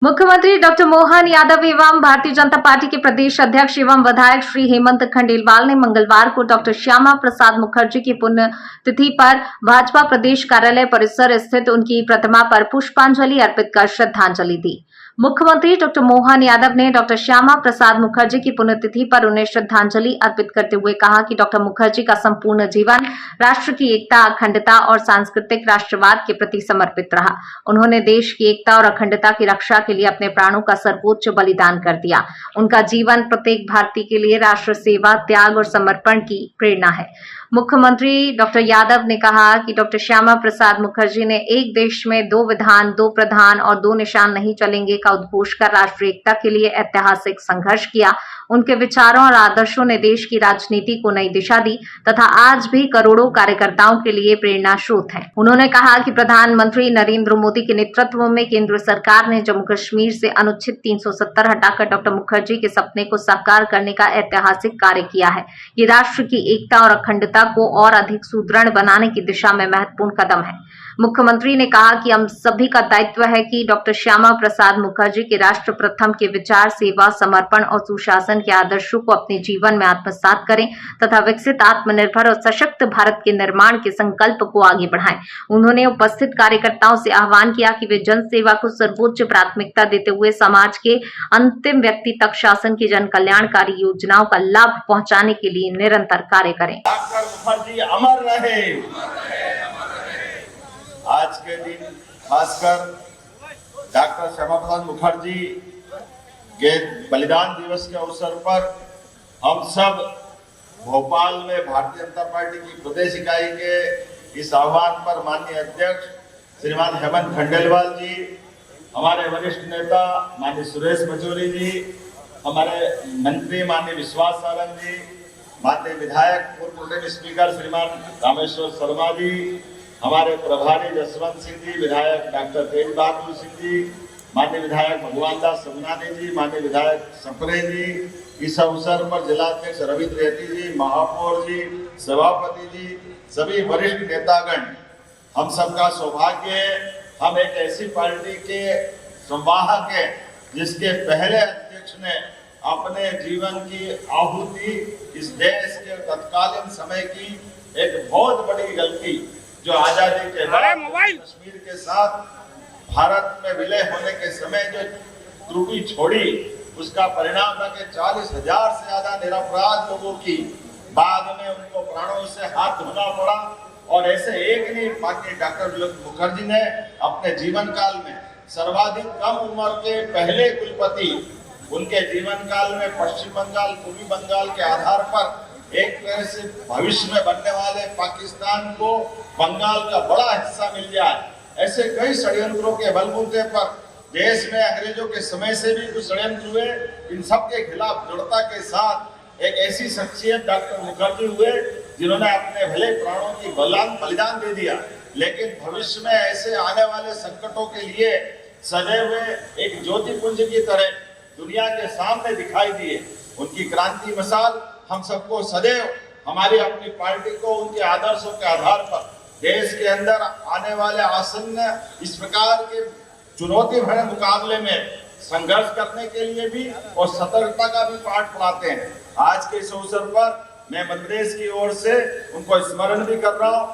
मुख्यमंत्री डॉक्टर मोहन यादव एवं भारतीय जनता पार्टी के प्रदेश अध्यक्ष एवं विधायक श्री हेमंत खंडेलवाल ने मंगलवार को डॉक्टर श्यामा प्रसाद मुखर्जी की पुण्यतिथि पर भाजपा प्रदेश कार्यालय परिसर स्थित उनकी प्रतिमा पर पुष्पांजलि अर्पित कर श्रद्धांजलि दी। मुख्यमंत्री डॉक्टर मोहन यादव ने डॉक्टर श्यामा प्रसाद मुखर्जी की पुण्यतिथि पर उन्हें श्रद्धांजलि अर्पित करते हुए कहा कि डॉक्टर मुखर्जी का संपूर्ण जीवन राष्ट्र की एकता, अखंडता और सांस्कृतिक राष्ट्रवाद के प्रति समर्पित रहा। उन्होंने देश की एकता और अखंडता की रक्षा के लिए अपने प्राणों का सर्वोच्च बलिदान कर दिया। उनका जीवन प्रत्येक भारतीय के लिए राष्ट्र सेवा, त्याग और समर्पण की प्रेरणा है। मुख्यमंत्री डॉक्टर यादव ने कहा कि डॉक्टर श्यामा प्रसाद मुखर्जी ने एक देश में दो विधान, दो प्रधान और दो निशान नहीं चलेंगे का उद्घोष कर राष्ट्रीय एकता के लिए ऐतिहासिक संघर्ष किया। उनके विचारों और आदर्शों ने देश की राजनीति को नई दिशा दी तथा आज भी करोड़ों कार्यकर्ताओं के लिए प्रेरणा स्रोत है। उन्होंने कहा कि प्रधानमंत्री नरेंद्र मोदी के नेतृत्व में केंद्र सरकार ने जम्मू कश्मीर से अनुच्छेद 370 हटाकर डॉक्टर मुखर्जी के सपने को साकार करने का ऐतिहासिक कार्य किया है। ये राष्ट्र की एकता और अखंडता को और अधिक सुदृढ़ बनाने की दिशा में महत्वपूर्ण कदम है। मुख्यमंत्री ने कहा कि हम सभी का दायित्व है कि डॉक्टर श्यामा प्रसाद मुखर्जी के राष्ट्र प्रथम के विचार, सेवा, समर्पण और सुशासन के आदर्शों को अपने जीवन में आत्मसात करें तथा विकसित, आत्मनिर्भर और सशक्त भारत के निर्माण के संकल्प को आगे बढ़ाएं। उन्होंने उपस्थित कार्यकर्ताओं से आह्वान किया कि वे जन सेवा को सर्वोच्च प्राथमिकता देते हुए समाज के अंतिम व्यक्ति तक शासन की जन कल्याणकारी योजनाओं का लाभ पहुंचाने के लिए निरंतर कार्य करें। डॉक्टर मुखर्जी अमर रहे। आज के दिन खासकर डॉक्टर श्यामा प्रसाद मुखर्जी के बलिदान दिवस के अवसर पर हम सब भोपाल में भारतीय जनता पार्टी की प्रदेश इकाई के इस आह्वान पर माननीय अध्यक्ष श्रीमान हेमंत खंडेलवाल जी, हमारे वरिष्ठ नेता माननीय सुरेश मचौरी जी, हमारे मंत्री माननीय विश्वास सारंग जी, माननीय विधायक पूर्व स्पीकर श्रीमान रामेश्वर शर्मा जी, हमारे प्रभारी जसवंत सिंह जी, विधायक डॉक्टर तेज बहादुर सिंह जी, माननीय विधायक भगवान दास समनानी जी, माननीय विधायक सपरे जी, इस अवसर पर जिलाध्यक्ष रवि त्रिवेदी जी, महापौर जी, सभापति जी, सभी वरिष्ठ नेतागण, हम सबका सौभाग्य है हम एक ऐसी पार्टी के संवाहक है जिसके पहले अध्यक्ष ने अपने जीवन की आहुति इस देश के तत्कालीन समय की एक बहुत बड़ी गलती जो आजादी के बाद कश्मीर के साथ भारत में विलय होने के समय जो त्रुटि छोड़ी, उसका परिणाम था कि 40,000 से ज्यादा निरपराध लोगों की बाद में उनको प्राणों से हाथ धोना पड़ा। और ऐसे एक नहीं, बाकी डॉक्टर मुखर्जी ने अपने जीवन काल में सर्वाधिक कम उम्र के पहले कुलपति, उनके जीवन काल में पश्चिम बंगाल, पूर्वी बंगाल के आधार पर एक तरह से भविष्य में बनने वाले पाकिस्तान को बंगाल का बड़ा हिस्सा मिल जाए, ऐसे कई षड्यंत्रों के बलबूते पर देश में अंग्रेजों के समय से भी कुछ षड्यंत्र हुए। इन सब के खिलाफ दृढ़ता के साथ एक ऐसी शख्सियत डॉक्टर मुखर्जी हुए जिन्होंने अपने भले प्राणों की बलिदान दे दिया, लेकिन भविष्य में ऐसे आने वाले संकटों के लिए सजे हुए एक ज्योतिपुंज की तरह दुनिया के सामने दिखाई दिए। उनकी क्रांति मिसाल हम सबको सदैव हमारी अपनी पार्टी को उनके आदर्शों के आधार पर देश के अंदर आने वाले आसन्न इस प्रकार के चुनौती भरे मुकाबले में संघर्ष करने के लिए भी और सतर्कता का भी पाठ पढ़ाते हैं। आज के इस अवसर पर मैं मध्य प्रदेश की ओर से उनको स्मरण भी कर रहा हूँ।